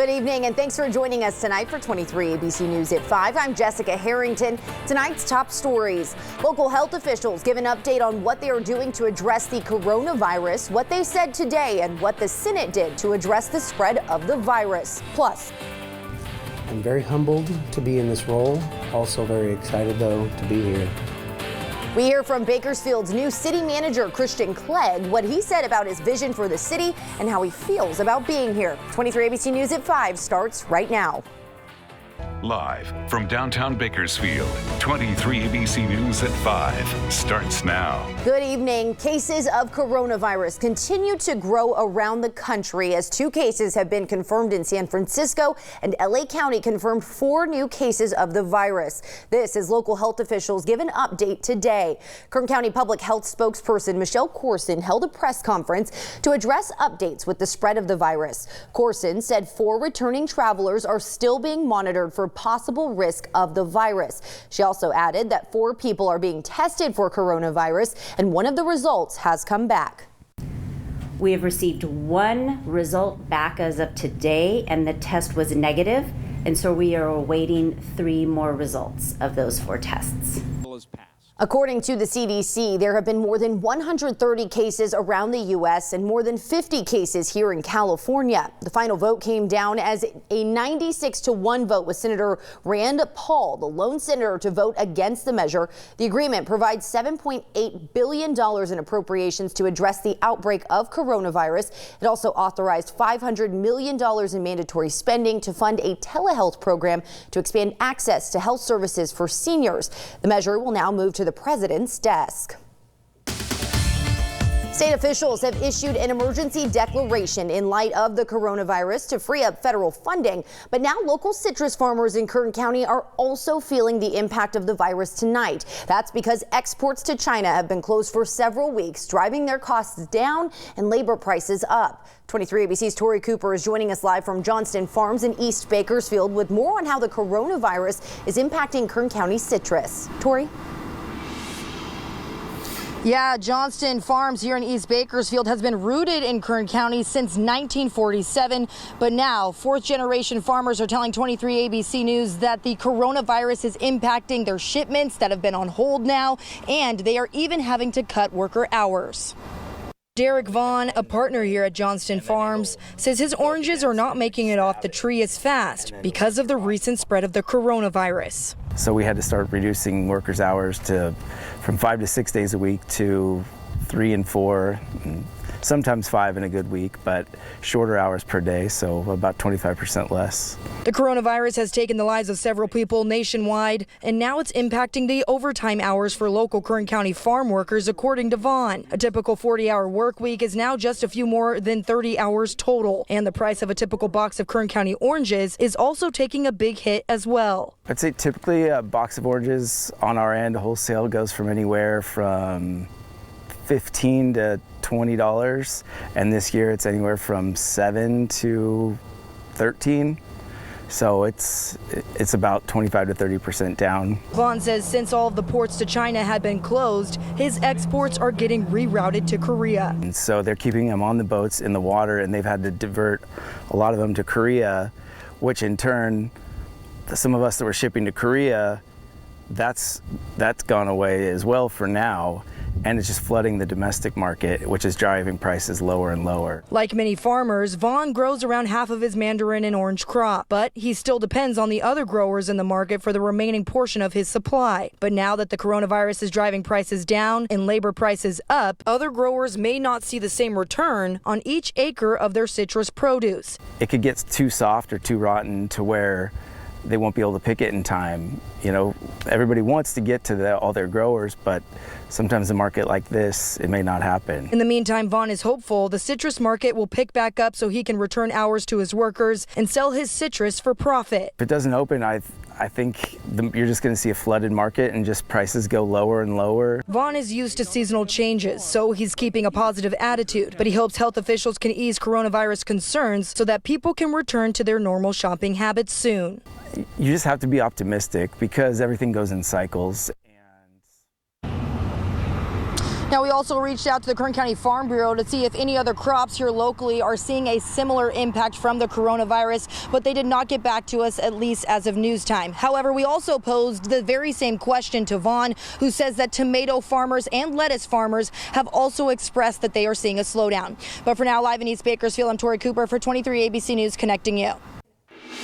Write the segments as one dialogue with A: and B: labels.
A: Good evening and thanks for joining us tonight for 23 ABC News at 5. I'm Jessica Harrington. Tonight's top stories. Local health officials give an update on what they are doing to address the coronavirus, what they said today, and what the Senate did to address the spread of the virus. Plus,
B: I'm very humbled to be in this role. Also very excited, though, to be here.
A: we hear from Bakersfield's new city manager, Christian Clegg, what he said about his vision for the city and how he feels about being here. 23 ABC News at 5 starts right now.
C: Live from downtown Bakersfield, 23 ABC News at 5 starts now.
A: Good evening. Cases of coronavirus continue to grow around the country as 2 cases have been confirmed in San Francisco, and LA County confirmed 4 new cases of the virus. This as local health officials give an update today. Kern County Public Health spokesperson Michelle Corson held a press conference to address updates with the spread of the virus. Corson said 4 returning travelers are still being monitored for possible risk of the virus. She also added that 4 people are being tested for coronavirus and one of the results has come back.
D: We have received 1 result back as of today and the test was negative, and so we are awaiting 3 more results of those 4 tests.
A: According to the CDC, there have been more than 130 cases around the U.S. and more than 50 cases here in California. The final vote came down as a 96-1 vote with Senator Rand Paul, the lone senator to vote against the measure. The agreement provides $7.8 billion in appropriations to address the outbreak of coronavirus. It also authorized $500 million in mandatory spending to fund a telehealth program to expand access to health services for seniors. The measure will now move to the president's desk. State officials have issued an emergency declaration in light of the coronavirus to free up federal funding. But now local citrus farmers in Kern County are also feeling the impact of the virus tonight. That's because exports to China have been closed for several weeks, driving their costs down and labor prices up. 23 ABC's Tori Cooper is joining us live from Johnston Farms in East Bakersfield with more on how the coronavirus is impacting Kern County citrus. Tori?
E: Yeah, Johnston Farms here in East Bakersfield has been rooted in Kern County since 1947. But now 4th-generation farmers are telling 23 ABC News that the coronavirus is impacting their shipments that have been on hold now, and they are even having to cut worker hours. Derek Vaughn, a partner here at Johnston Farms, says his oranges are not making it off the tree as fast because of the recent spread of the coronavirus.
F: So we had to start reducing workers' hours from 5 to 6 days a week to 3 and 4, and sometimes 5 in a good week, but shorter hours per day, so about 25% less.
E: The coronavirus has taken the lives of several people nationwide, and now it's impacting the overtime hours for local Kern County farm workers, according to Vaughn. A typical 40-hour work week is now just a few more than 30 hours total, and the price of a typical box of Kern County oranges is also taking a big hit as well.
F: I'd say typically a box of oranges on our end, wholesale, goes from anywhere from $15 to $20, and this year it's anywhere from $7 to $13. So it's about 25 to 30% down.
E: Vaughn says since all of the ports to China had been closed, his exports are getting rerouted to Korea.
F: And so they're keeping them on the boats in the water, and they've had to divert a lot of them to Korea, which in turn, some of us that were shipping to Korea, that's gone away as well for now. And it's just flooding the domestic market, which is driving prices lower and lower.
E: Like many farmers, Vaughn grows around half of his mandarin and orange crop, but he still depends on the other growers in the market for the remaining portion of his supply. But now that the coronavirus is driving prices down and labor prices up, other growers may not see the same return on each acre of their citrus produce.
F: It could get too soft or too rotten to where they won't be able to pick it in time. You know, everybody wants to get to all their growers, but sometimes a market like this, it may not happen.
E: In the meantime, Vaughn is hopeful the citrus market will pick back up so he can return hours to his workers and sell his citrus for profit.
F: If it doesn't open, I think you're just going to see a flooded market and just prices go lower and lower.
E: Vaughn is used to seasonal changes, so he's keeping a positive attitude, but he hopes health officials can ease coronavirus concerns so that people can return to their normal shopping habits soon.
F: You just have to be optimistic because everything goes in cycles.
E: Now, we also reached out to the Kern County Farm Bureau to see if any other crops here locally are seeing a similar impact from the coronavirus, but they did not get back to us, at least as of news time. However, we also posed the very same question to Vaughn, who says that tomato farmers and lettuce farmers have also expressed that they are seeing a slowdown. But for now, live in East Bakersfield, I'm Tori Cooper for 23 ABC News, connecting you.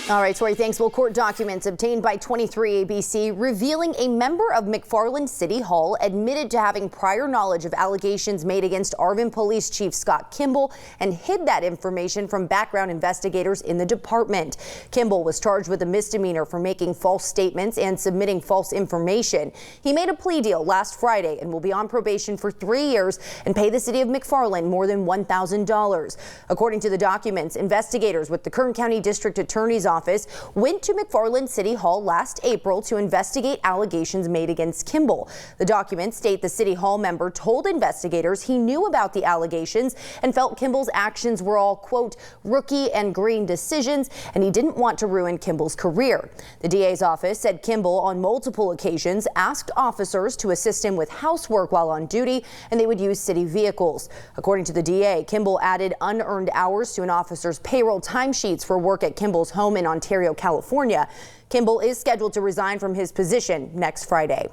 A: All right, Tori, thanks. Well, court documents obtained by 23 ABC revealing a member of McFarland City Hall admitted to having prior knowledge of allegations made against Arvin Police Chief Scott Kimball and hid that information from background investigators in the department. Kimball was charged with a misdemeanor for making false statements and submitting false information. He made a plea deal last Friday and will be on probation for 3 years and pay the city of McFarland more than $1,000. According to the documents, investigators with the Kern County District Attorney's Office went to McFarland City Hall last April to investigate allegations made against Kimball. The documents state the City Hall member told investigators he knew about the allegations and felt Kimball's actions were all, quote, rookie and green decisions, and he didn't want to ruin Kimball's career. The DA's office said Kimball on multiple occasions asked officers to assist him with housework while on duty, and they would use city vehicles. According to the DA, Kimball added unearned hours to an officer's payroll timesheets for work at Kimball's home in Ontario, California. Kimball is scheduled to resign from his position next Friday.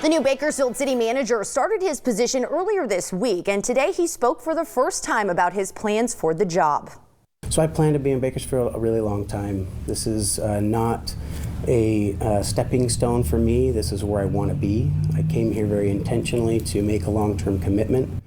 A: The new Bakersfield city manager started his position earlier this week, and today he spoke for the first time about his plans for the job.
B: So I plan to be in Bakersfield a really long time. This is not a stepping stone for me. This is where I want to be. I came here very intentionally to make a long-term commitment.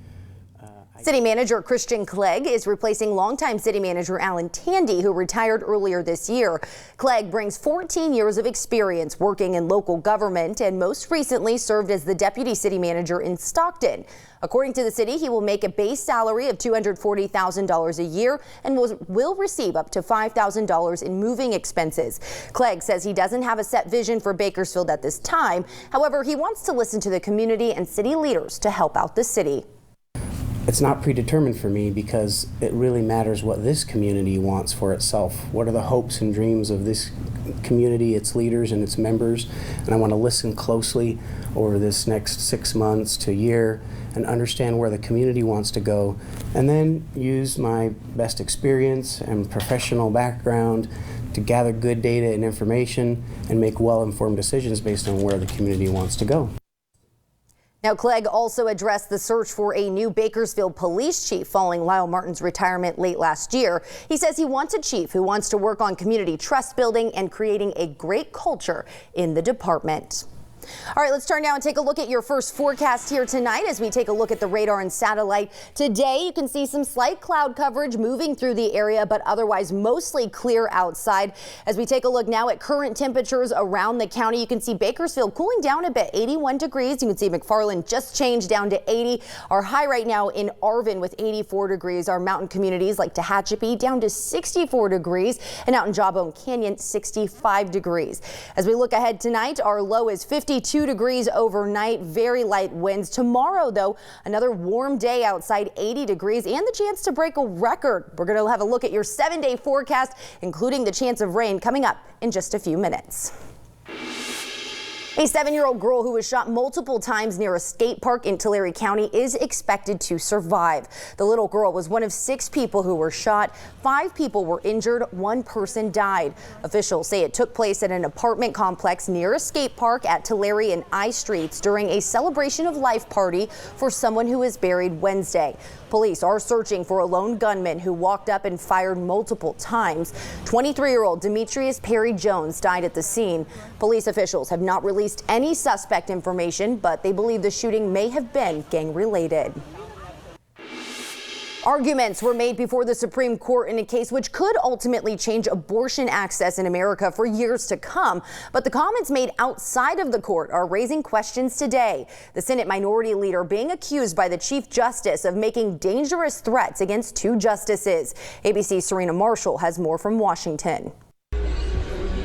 A: City Manager Christian Clegg is replacing longtime City Manager Alan Tandy, who retired earlier this year. Clegg brings 14 years of experience working in local government and most recently served as the Deputy City Manager in Stockton. According to the city, he will make a base salary of $240,000 a year and will receive up to $5,000 in moving expenses. Clegg says he doesn't have a set vision for Bakersfield at this time. However, he wants to listen to the community and city leaders to help out the city.
B: It's not predetermined for me because it really matters what this community wants for itself. What are the hopes and dreams of this community, its leaders and its members? And I want to listen closely over this next 6 months to a year and understand where the community wants to go, and then use my best experience and professional background to gather good data and information and make well-informed decisions based on where the community wants to go.
A: Now, Clegg also addressed the search for a new Bakersfield police chief following Lyle Martin's retirement late last year. He says he wants a chief who wants to work on community trust building and creating a great culture in the department. All right, let's turn now and take a look at your first forecast here tonight as we take a look at the radar and satellite. Today, you can see some slight cloud coverage moving through the area, but otherwise mostly clear outside. As we take a look now at current temperatures around the county, you can see Bakersfield cooling down a bit, 81 degrees. You can see McFarland just changed down to 80. Our high right now in Arvin with 84 degrees. Our mountain communities like Tehachapi down to 64 degrees, and out in Jawbone Canyon, 65 degrees. As we look ahead tonight, our low is 52 degrees overnight, very light winds. Tomorrow, though, another warm day outside, 80 degrees, and the chance to break a record. We're going to have a look at your 7-day forecast, including the chance of rain coming up in just a few minutes. A 7-year-old girl who was shot multiple times near a skate park in Tulare County is expected to survive. The little girl was one of 6 people who were shot. 5 people were injured. 1 person died. Officials say it took place at an apartment complex near a skate park at Tulare and I Streets during a celebration of life party for someone who was buried Wednesday. Police are searching for a lone gunman who walked up and fired multiple times. 23-year-old Demetrius Perry Jones died at the scene. Police officials have not released any suspect information, but they believe the shooting may have been gang-related. Arguments were made before the Supreme Court in a case which could ultimately change abortion access in America for years to come. But the comments made outside of the court are raising questions today. The Senate Minority Leader being accused by the Chief Justice of making dangerous threats against 2 justices. ABC's Serena Marshall has more from Washington.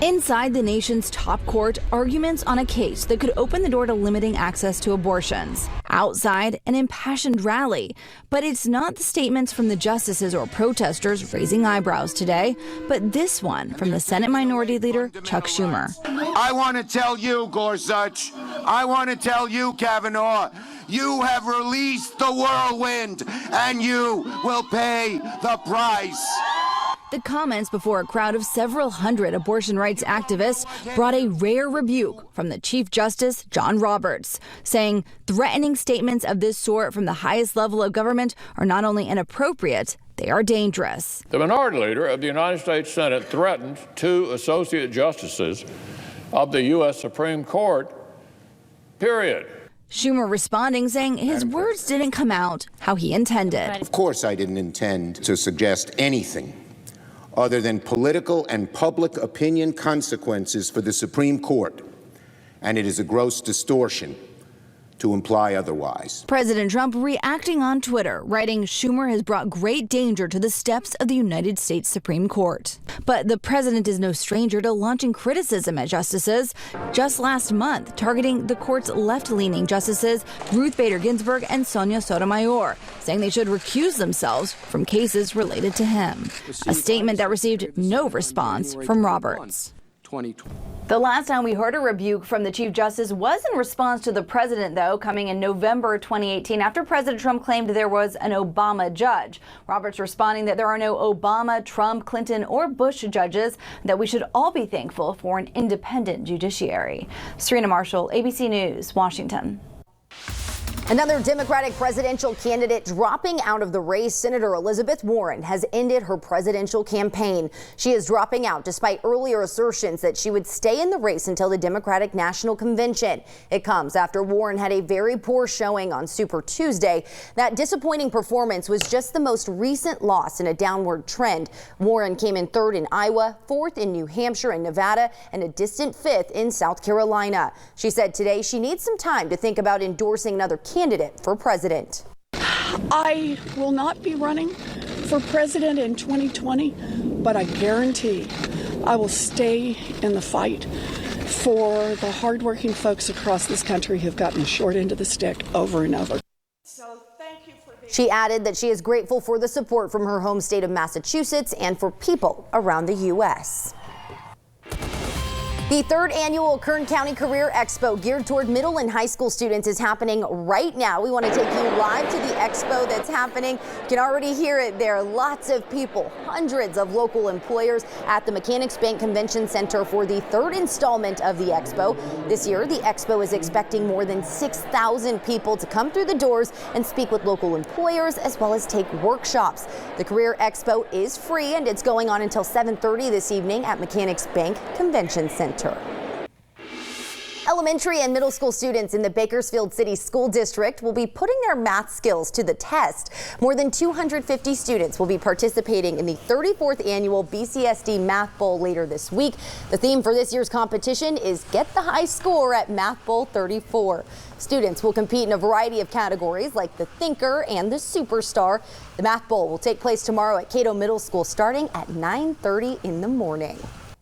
G: Inside the nation's top court, arguments on a case that could open the door to limiting access to abortions. Outside, an impassioned rally. But it's not the statements from the justices or protesters raising eyebrows today, but this one from the Senate Minority Leader, Chuck Schumer.
H: I want to tell you, Gorsuch, I want to tell you, Kavanaugh, You have released the whirlwind, and you will pay the price.
G: The comments before a crowd of several hundred abortion rights activists brought a rare rebuke from the Chief Justice, John Roberts, saying threatening statements of this sort from the highest level of government are not only inappropriate, they are dangerous.
I: The minority leader of the United States Senate threatened 2 associate justices of the U.S. Supreme Court, period.
G: Schumer responding, saying his words didn't come out how he intended.
H: Of course, I didn't intend to suggest anything other than political and public opinion consequences for the Supreme Court, and it is a gross distortion to imply otherwise.
G: President Trump reacting on Twitter, writing Schumer has brought great danger to the steps of the United States Supreme Court. But the president is no stranger to launching criticism at justices. Just last month, targeting the court's left-leaning justices Ruth Bader Ginsburg and Sonia Sotomayor, saying they should recuse themselves from cases related to him. A statement that received no response from Roberts. The last time we heard a rebuke from the Chief Justice was in response to the president, though, coming in November 2018 after President Trump claimed there was an Obama judge. Roberts responding that there are no Obama, Trump, Clinton, or Bush judges, that we should all be thankful for an independent judiciary. Serena Marshall, ABC News, Washington.
A: Another Democratic presidential candidate dropping out of the race. Senator Elizabeth Warren has ended her presidential campaign. She is dropping out despite earlier assertions that she would stay in the race until the Democratic National Convention. It comes after Warren had a very poor showing on Super Tuesday. That disappointing performance was just the most recent loss in a downward trend. Warren came in 3rd in Iowa, 4th in New Hampshire and Nevada, and a distant 5th in South Carolina. She said today she needs some time to think about endorsing another candidate for president.
J: I will not be running for president in 2020, but I guarantee I will stay in the fight for the hardworking folks across this country who've gotten the short end of the stick over and over. So thank you for being.
A: She added that she is grateful for the support from her home state of Massachusetts and for people around the U.S. The 3rd annual Kern County Career Expo geared toward middle and high school students is happening right now. We want to take you live to the expo that's happening. You can already hear it there. Lots of people, hundreds of local employers at the Mechanics Bank Convention Center for the 3rd installment of the expo. This year, the expo is expecting more than 6,000 people to come through the doors and speak with local employers as well as take workshops. The Career Expo is free and it's going on until 7:30 this evening at Mechanics Bank Convention Center. Elementary and middle school students in the Bakersfield City School District will be putting their math skills to the test. More than 250 students will be participating in the 34th annual BCSD Math Bowl later this week. The theme for this year's competition is Get the High Score at Math Bowl 34. Students will compete in a variety of categories like the Thinker and the Superstar. The Math Bowl will take place tomorrow at Cato Middle School starting at 9:30 in the morning.